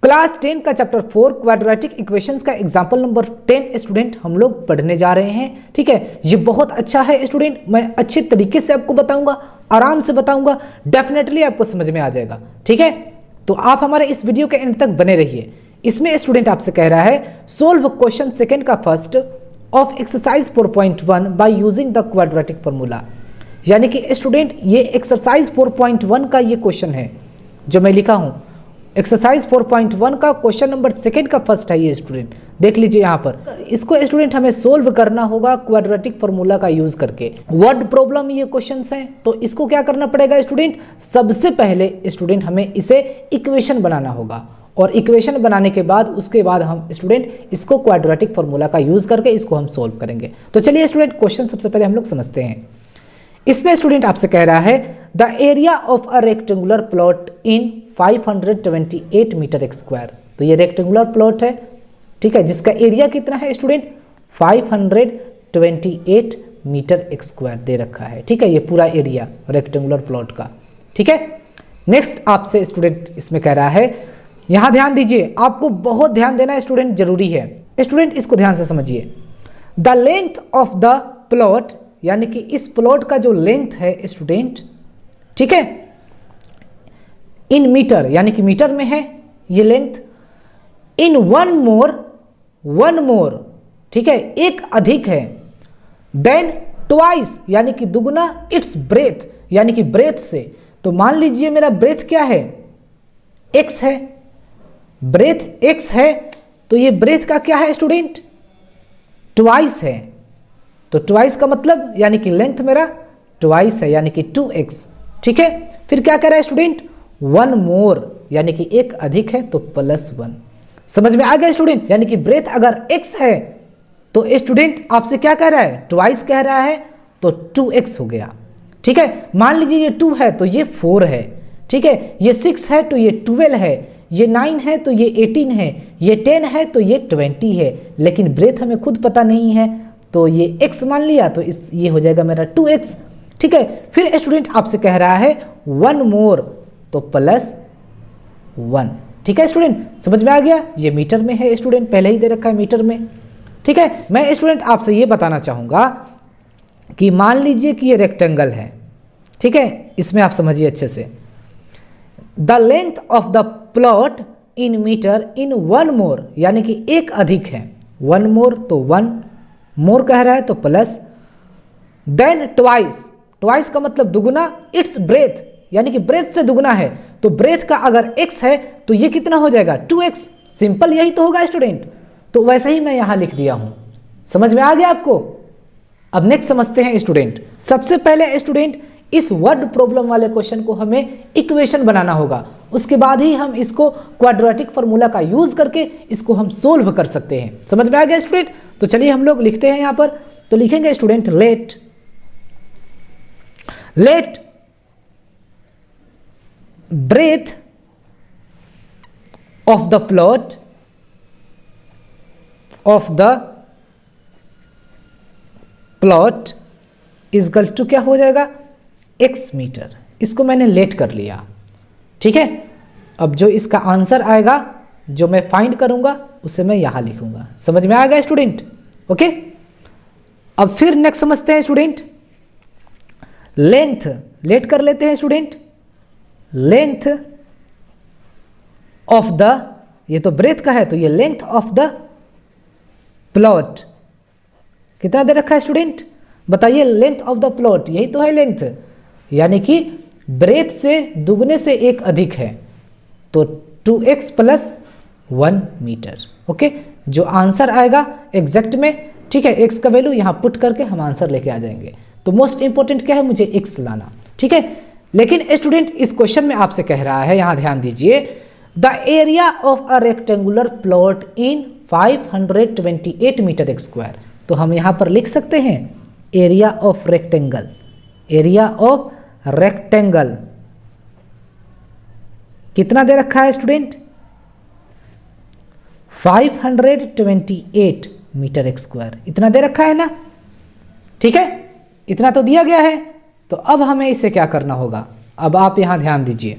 Class 10 का chapter 4 quadratic equations का example number 10 student हम लोग पढ़ने जा रहे हैं। ठीक है, ये बहुत अच्छा है स्टूडेंट, मैं अच्छे तरीके से आपको बताऊंगा, आराम से बताऊंगा, डेफिनेटली आपको समझ में आ जाएगा। ठीक है, तो आप हमारे इस वीडियो के एंड तक बने रहिए। इसमें स्टूडेंट आपसे कह रहा है सोल्व क्वेश्चन सेकंड का first of exercise 4.1 by using the quadratic formula. यानी कि स्टूडेंट ये एक्सरसाइज 4.1 का ये क्वेश्चन है जो मैं लिखा हूं। एक्सरसाइज 4.1 का क्वेश्चन नंबर सेकंड का फर्स्ट है ये स्टूडेंट, देख लीजिए यहाँ पर। इसको स्टूडेंट हमें सोल्व करना होगा क्वाड्रेटिक फॉर्मूला का यूज करके। वर्ड प्रॉब्लम ये क्वेश्चंस हैं, तो इसको क्या करना पड़ेगा स्टूडेंट, सबसे पहले स्टूडेंट हमें इसे इक्वेशन बनाना होगा, और इक्वेशन बनाने के बाद उसके बाद हम स्टूडेंट इसको क्वाड्रेटिक फॉर्मूला का यूज करके इसको हम सोल्व करेंगे। तो चलिए स्टूडेंट क्वेश्चन सबसे पहले हम लोग समझते हैं। इसमें स्टूडेंट आपसे कह रहा है the area of a rectangular plot in 528 metre square. तो ये रेक्टेंगुलर प्लॉट है, ठीक है, जिसका एरिया कितना है स्टूडेंट 528 मीटर स्क्वायर दे रखा है। ठीक है, ये पूरा एरिया रेक्टेंगुलर प्लॉट का। ठीक है, नेक्स्ट आपसे स्टूडेंट इसमें कह रहा है, यहां ध्यान दीजिए, आपको बहुत ध्यान देना स्टूडेंट जरूरी है। स्टूडेंट इसको ध्यान से समझिए। The length of the plot, यानी कि इस प्लॉट का जो लेंथ है स्टूडेंट, ठीक है, इन मीटर, यानी कि मीटर में है ये लेंथ, इन वन मोर, ठीक है, एक अधिक है, देन ट्वाइस, यानी कि दुगुना, इट्स ब्रेथ, यानी कि ब्रेथ से। तो मान लीजिए मेरा ब्रेथ क्या है, x है, ब्रेथ x है, तो ये ब्रेथ का क्या है स्टूडेंट, ट्वाइस है। तो ट्वाइस का मतलब यानी कि लेंथ मेरा ट्वाइस है, यानी कि 2x। ठीक है, फिर क्या कह रहा है स्टूडेंट, वन मोर, यानी कि एक अधिक है तो +1। समझ में आ गया स्टूडेंट, यानी कि ब्रेथ अगर x है तो स्टूडेंट आपसे क्या कह रहा है, ट्वाइस कह रहा है, तो 2x हो गया। ठीक है, मान लीजिए ये 2 है तो ये 4 है, ठीक है, ये 6 है तो ये 12 है, ये 9 है तो ये 18 है, ये 10 है तो ये 20 है, लेकिन ब्रेथ हमें खुद पता नहीं है तो ये x मान लिया, तो ये हो जाएगा मेरा 2x। ठीक है, फिर स्टूडेंट आपसे कह रहा है वन मोर, तो +1। ठीक है स्टूडेंट, समझ में आ गया, ये मीटर में है स्टूडेंट, पहले ही दे रखा है मीटर में। ठीक है, मैं स्टूडेंट आपसे ये बताना चाहूंगा कि मान लीजिए कि ये रेक्टेंगल है, ठीक है, इसमें आप समझिए अच्छे से, the length of the plot in metre in one more, यानी कि एक अधिक है, वन मोर, तो 1 मोर कह रहा है तो प्लस, देन ट्वाइस का मतलब दुगुना, इट्स ब्रेथ, यानी कि ब्रेथ से दुगुना है, तो ब्रेथ का अगर x है तो ये कितना हो जाएगा 2x। सिंपल यही तो होगा स्टूडेंट, तो वैसे ही मैं यहां लिख दिया हूं। समझ में आ गया आपको। अब नेक्स्ट समझते हैं स्टूडेंट। सबसे पहले स्टूडेंट इस वर्ड प्रॉब्लम वाले क्वेश्चन को हमें इक्वेशन बनाना होगा, उसके बाद ही हम इसको क्वाड्रेटिक फॉर्मूला का यूज करके इसको हम सोल्व कर सकते हैं। समझ में आ गया स्टूडेंट। तो चलिए हम लोग लिखते हैं यहां पर, तो लिखेंगे student let breadth of the plot is equal to क्या हो जाएगा, x मीटर। इसको मैंने लेट कर लिया। ठीक है, अब जो इसका आंसर आएगा, जो मैं फाइंड करूंगा, उसे मैं यहां लिखूंगा। समझ में आ गया स्टूडेंट। ओके, अब फिर नेक्स्ट समझते हैं स्टूडेंट, लेंथ लेट कर लेते हैं स्टूडेंट, लेंथ ऑफ द, ये तो ब्रेथ का है, तो ये लेंथ ऑफ द प्लॉट कितना दे रखा है स्टूडेंट, बताइए, लेंथ ऑफ द प्लॉट, यही तो है लेंथ, यानी कि ब्रेथ से दुगने से एक अधिक है, तो 2x + 1 मीटर। ओके, जो आंसर आएगा एग्जैक्ट में, ठीक है, x का वैल्यू यहां पुट करके हम आंसर लेके आ जाएंगे। तो मोस्ट इंपॉर्टेंट क्या है, मुझे x लाना। ठीक है, लेकिन स्टूडेंट इस क्वेश्चन में आपसे कह रहा है, यहां ध्यान दीजिए, the area of a rectangular plot in 528 metre square. तो हम यहां पर लिख सकते हैं area of rectangle, area of rectangle कितना दे रखा है स्टूडेंट, 528 मीटर स्क्वायर, इतना दे रखा है ना। ठीक है, इतना तो दिया गया है। तो अब हमें इसे क्या करना होगा, अब आप यहां ध्यान दीजिए,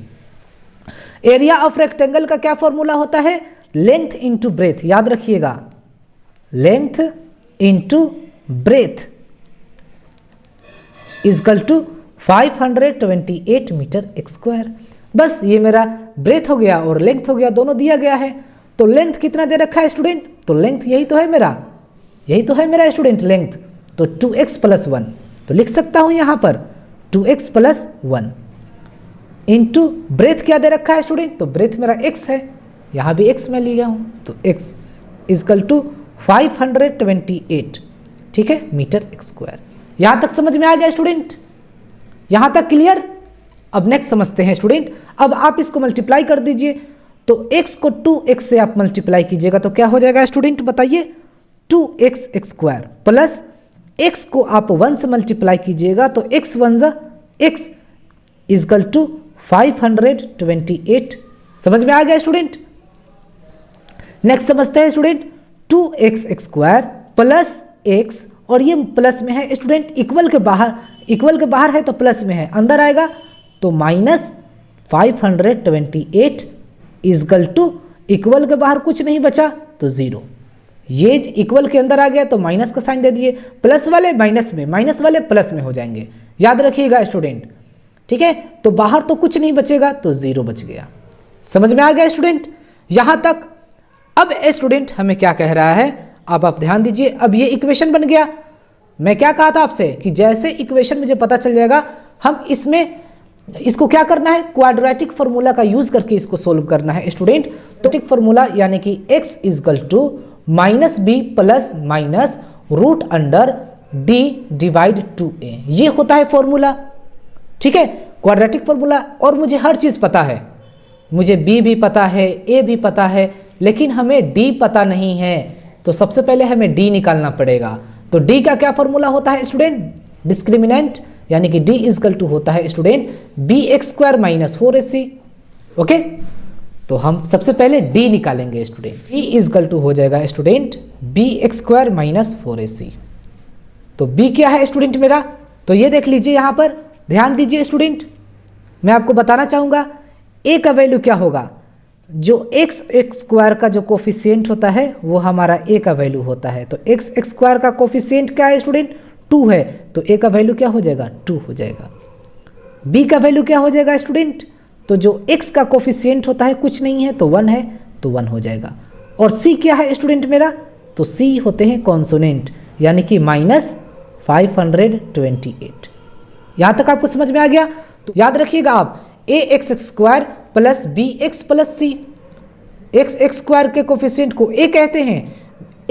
एरिया ऑफ रेक्टेंगल का क्या फॉर्मूला होता है? लेंथ इंटू ब्रेथ, याद रखिएगा, length into breadth equal to 528 metre square. बस ये मेरा ब्रेथ हो गया और लेंथ हो गया, दोनों दिया गया है। तो लेंथ कितना दे रखा है स्टूडेंट? तो लेंथ यही तो है मेरा, यही तो है मेरा स्टूडेंट लेंथ। तो 2x + 1, तो लिख सकता हूं यहां पर 2x + 1 इंटू ब्रेथ क्या दे रखा है स्टूडेंट? तो ब्रेथ मेरा x है, यहां भी x मैं लिया हूं, तो x इजकल टू 528, ठीक है, मीटर स्क्वायर। यहां तक समझ में आ गया स्टूडेंट? यहां तक क्लियर? अब नेक्स्ट समझते हैं स्टूडेंट। अब आप इसको मल्टीप्लाई कर दीजिए, तो x को 2x से आप मल्टीप्लाई कीजिएगा तो क्या हो जाएगा स्टूडेंट बताइए? 2x² प्लस x को आप 1 से मल्टीप्लाई कीजिएगा तो x 1 ज़ा x इजकल टू 528। समझ में आ गया स्टूडेंट? नेक्स्ट समझते हैं स्टूडेंट, 2x² प्लस x, और ये प्लस में है स्टूडेंट, इक्वल के बाहर है तो प्लस में है, अंदर आएगा तो माइनस 528 इजकल टू, इक्वल के बाहर कुछ नहीं बचा तो 0। ये इक्वल के अंदर आ गया तो माइनस का साइन दे दिए, प्लस वाले माइनस में, माइनस वाले प्लस में हो जाएंगे, याद रखिएगा स्टूडेंट, ठीक है। तो बाहर तो कुछ नहीं बचेगा तो 0 बच गया। समझ में आ गया स्टूडेंट यहां तक? अब स्टूडेंट हमें क्या कह रहा है, अब आप ध्यान दीजिए। अब ये इक्वेशन बन गया। मैं क्या कहा था आपसे कि जैसे इक्वेशन मुझे पता चल जाएगा, हम इसको क्या करना है, क्वाड्रेटिक फॉर्मूला का यूज करके इसको सोल्व करना है स्टूडेंट। तो क्वाड्रेटिक फॉर्मूला यानी कि x equal to -b plus minus root under d divide 2a, ये होता है फॉर्मूला, ठीक है, क्वाड्रेटिक फॉर्मूला। और मुझे हर चीज पता है, मुझे b भी पता है, a भी पता है, लेकिन हमें d पता नहीं है। तो सबसे पहले हमें d निकालना पड़ेगा। तो d का क्या फॉर्मूला होता है स्टूडेंट? डिस्क्रिमिनेंट, यानी कि d इजकल टू होता है स्टूडेंट bx² - 4ac। ओके, तो हम सबसे पहले d निकालेंगे स्टूडेंट। d इजकल टू हो जाएगा स्टूडेंट bx² - 4ac। तो b क्या है स्टूडेंट मेरा? तो ये देख लीजिए, यहां पर ध्यान दीजिए स्टूडेंट, मैं आपको बताना चाहूंगा a का वैल्यू क्या होगा। जो x² का जो कोफिशिएंट होता है वो हमारा a का वैल्यू होता है। तो x² का कोफिशिएंट क्या है स्टूडेंट? 2 है, तो a का वैल्यू क्या हो जाएगा? 2 हो जाएगा। b का वैल्यू क्या हो जाएगा स्टूडेंट? तो जो x का कोफिशिएंट होता है कुछ नहीं है तो 1 है, तो 1 हो जाएगा। और c क्या है स्टूडेंट मेरा? तो c होते हैं कॉन्सोनेंट, यानी कि -528। यहां तक आपको समझ में आ गया? तो याद रखिएगा आप, ax² plus bx plus c, x² के कोफिशिएंट को a कहते हैं,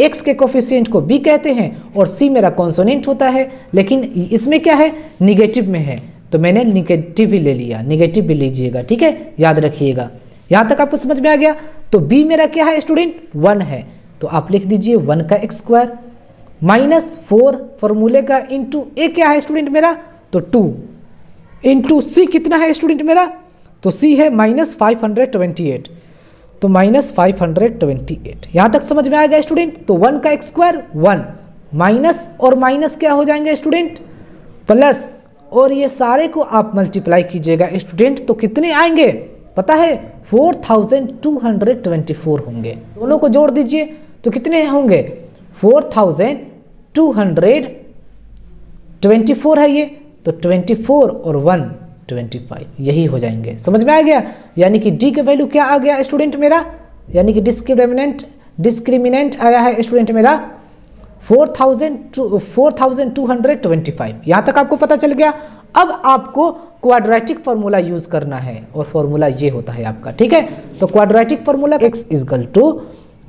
x के कोफिशिएंट को b कहते हैं, और c मेरा कॉन्सोनेंट होता है। लेकिन इसमें क्या है, निगेटिव में है, तो मैंने निगेटिव ही ले लिया, निगेटिव भी लीजिएगा, ठीक है, याद रखिएगा। यहां तक आपको समझ में आ गया? तो b मेरा क्या है स्टूडेंट? 1 है, तो आप लिख दीजिए 1 का x² -4 फॉर्मूले का इंटू a क्या है स्टूडेंट मेरा? तो 2 इंटू c कितना है स्टूडेंट मेरा? तो c है -528, तो -528। यहां तक समझ में आ गया स्टूडेंट? तो 1 का x² 1, माइनस और माइनस क्या हो जाएंगे स्टूडेंट? प्लस, और ये सारे को आप मल्टीप्लाई कीजिएगा स्टूडेंट, तो कितने आएंगे पता है? 4224 होंगे। दोनों को जोड़ दीजिए तो कितने होंगे? 4224 है ये, तो 24 और 1 25, यही हो जाएंगे। समझ में आ गया? यानी कि d का वैल्यू क्या आ गया स्टूडेंट मेरा? यानी कि डिस्क्रिमिनेंट आया है स्टूडेंट मेरा 4225। यहां तक आपको पता चल गया। अब आपको क्वाड्रेटिक फॉर्मूला यूज करना है, और फॉर्मूला ये होता है आपका, ठीक है। तो quadratic formula x equal to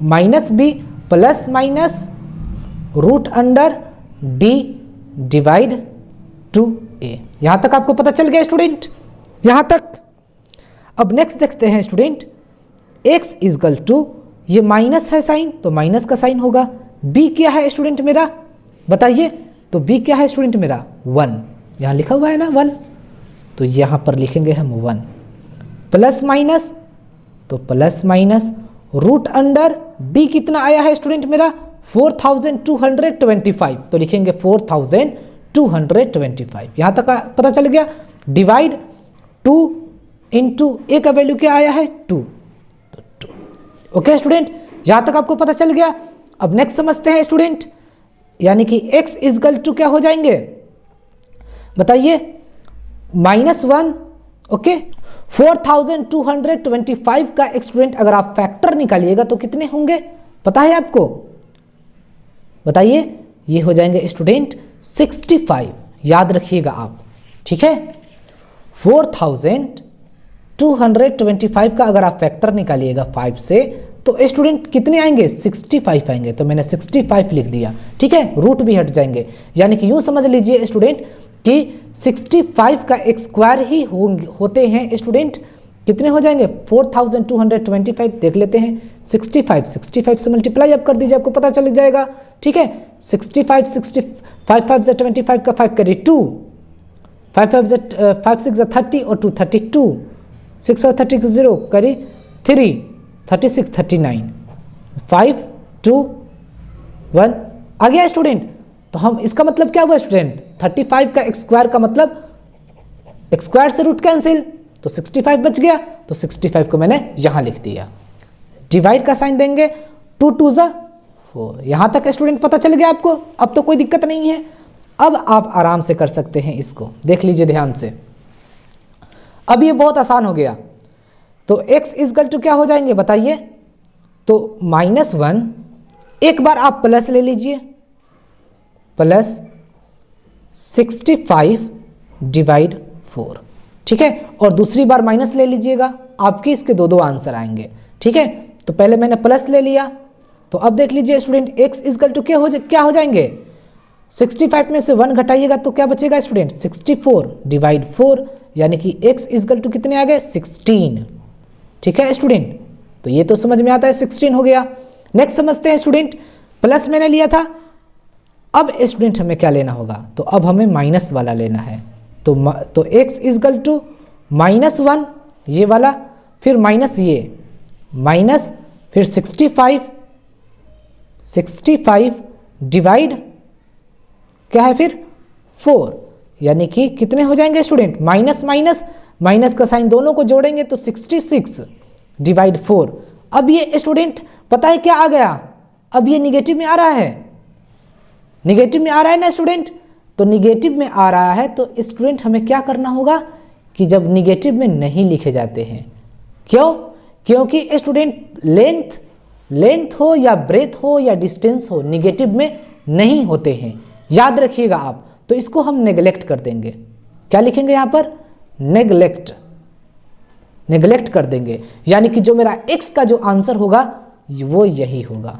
-b plus minus root under d divide 2a। यहां तक आपको पता चल गया स्टूडेंट? यहां तक। अब नेक्स्ट देखते हैं स्टूडेंट, x इजकल टू, ये माइनस है साइन, तो माइनस का साइन होगा। b क्या है स्टूडेंट मेरा बताइए? तो b क्या है स्टूडेंट मेरा? 1, यहां लिखा हुआ है ना 1, तो यहां पर लिखेंगे हम 1 प्लस माइनस, तो plus minus root under d कितना आया है स्टूडेंट मेरा? 4225, तो लिखेंगे 4225। यहां तक पता चल गया। डिवाइड 2 इंटू ए का वैल्यू क्या आया है 2, तो 2। ओके स्टूडेंट, यहां तक आपको पता चल गया। अब नेक्स्ट समझते हैं स्टूडेंट, यानी कि x इजकल टू क्या हो जाएंगे बताइए, -1। ओके, 4225 का स्टूडेंट अगर आप फैक्टर निकालिएगा तो कितने होंगे पता है आपको, बताइए। ये हो जाएंगे स्टूडेंट 65, याद रखिएगा आप, ठीक है। 4225 का अगर आप फैक्टर निकालिएगा 5 से तो स्टूडेंट कितने आएंगे 65 आएंगे, तो मैंने 65 लिख दिया, ठीक है। रूट भी हट जाएंगे, यानी कि यूं समझ लीजिए स्टूडेंट कि 65 का एक स्क्वायर ही होते हैं स्टूडेंट, कितने हो जाएंगे 4225। देख लेते हैं, 65 से मल्टीप्लाई आप कर दीजिए, आपको पता चल जाएगा, ठीक है। 65 5 से 25 का 5 करिए 2, 5 6 30 और 2 32, 6 5 30 0 करिए 3 36 39, 5 2 1 आ गया स्टूडेंट। तो हम इसका मतलब क्या हुआ स्टूडेंट, 35 का स्क्वायर का मतलब स्क्वायर से रूट कैंसिल, तो 65 बच गया, तो 65 को मैंने यहां लिख दिया। डिवाइड का साइन देंगे, 2 2 ज़ा 4। यहां तक स्टूडेंट पता चल गया आपको, अब तो कोई दिक्कत नहीं है। अब आप आराम से कर सकते हैं इसको, देख लीजिए ध्यान से। अब ये बहुत आसान हो गया, तो x इजकल टू क्या हो जाएंगे बताइए, तो -1, एक बार आप प्लस ले लीजिए, प्लस 65 डिवाइड 4, ठीक है। और दूसरी बार माइनस ले लीजिएगा, आपके इसके दो आंसर आएंगे, ठीक है। तो पहले मैंने प्लस ले लिया, तो अब देख लीजिए स्टूडेंट x इजकल टू क्या हो जाएंगे, 65 में से 1 घटाइएगा तो क्या बचेगा स्टूडेंट 64 डिवाइड 4, यानी कि x इजकल टू कितने आ गए 16, ठीक है स्टूडेंट। तो ये तो समझ में आता है 16 हो गया। नेक्स्ट समझते हैं स्टूडेंट, प्लस मैंने लिया था, अब स्टूडेंट हमें क्या लेना होगा, तो अब हमें माइनस वाला लेना है, तो x इजकल टू -1 ये वाला, फिर माइनस ये, माइनस फिर 65 डिवाइड क्या है फिर 4, यानी कि कितने हो जाएंगे स्टूडेंट, माइनस माइनस माइनस का साइन दोनों को जोड़ेंगे तो 66 डिवाइड 4। अब ये स्टूडेंट पता है क्या आ गया, अब ये निगेटिव में आ रहा है, निगेटिव में आ रहा है ना स्टूडेंट। तो निगेटिव में आ रहा है तो स्टूडेंट हमें क्या करना होगा कि जब निगेटिव में नहीं लिखे जाते हैं, क्यों, क्योंकि स्टूडेंट लेंथ हो या ब्रेथ हो या डिस्टेंस हो, निगेटिव में नहीं होते हैं, याद रखिएगा आप। तो इसको हम नेगलेक्ट कर देंगे, क्या लिखेंगे यहां पर, नेगलेक्ट कर देंगे, यानी कि जो मेरा x का जो आंसर होगा वो यही होगा,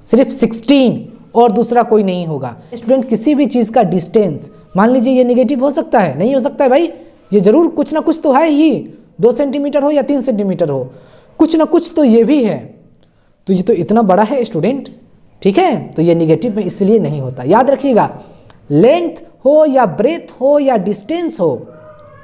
सिर्फ 16 और दूसरा कोई नहीं होगा। स्टूडेंट किसी भी चीज का डिस्टेंस, मान लीजिए ये निगेटिव हो सकता है, नहीं हो सकता है भाई, ये जरूर कुछ ना कुछ तो है ही, 2 सेंटीमीटर हो या 3 सेंटीमीटर हो, कुछ ना कुछ तो ये भी है। तो ये तो इतना बड़ा है स्टूडेंट, ठीक है, तो ये निगेटिव में इसलिए नहीं होता, याद रखिएगा। लेंथ हो या ब्रेथ हो या डिस्टेंस हो,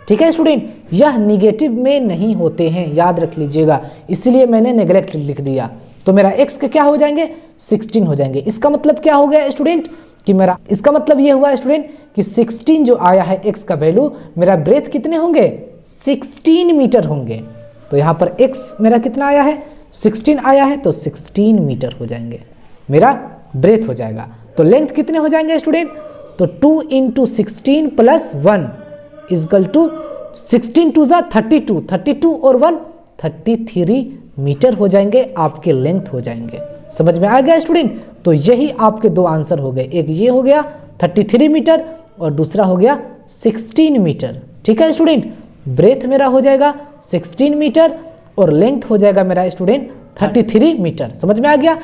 ठीक है स्टूडेंट, यह निगेटिव में नहीं होते हैं, याद रख लीजिएगा, इसलिए मैंने नेगलेक्ट लिख दिया। तो मेरा x के क्या हो जाएंगे 16 हो जाएंगे। इसका मतलब क्या हो गया स्टूडेंट कि मेरा, इसका मतलब ये हुआ स्टूडेंट कि 16 जो आया है x का वैल्यू, मेरा ब्रेथ कितने होंगे 16 मीटर होंगे। तो यहाँ पर x मेरा कितना आया है 16 आया है, तो 16 मीटर हो जाएंगे, मेरा ब्रेथ हो जाएगा। तो लेंथ कितने हो जाएंगे स्टूडेंट, तो 2 × 16 + 1 इजकल टू 16 2 ज़ा 32, 32 और 1 33 मीटर हो जाएंगे, आपके लेंथ हो जाएंगे। समझ में आ गया स्टूडेंट। तो यही आपके दो आंसर हो गए, एक ये हो गया 33 मीटर और दूसरा हो गया 16 मीटर। ठीक है स्टूडेंट, ब्रेथ मेरा हो जाएगा 16 मीटर और लेंथ हो जाएगा मेरा स्टूडेंट 33 मीटर। समझ में आ गया।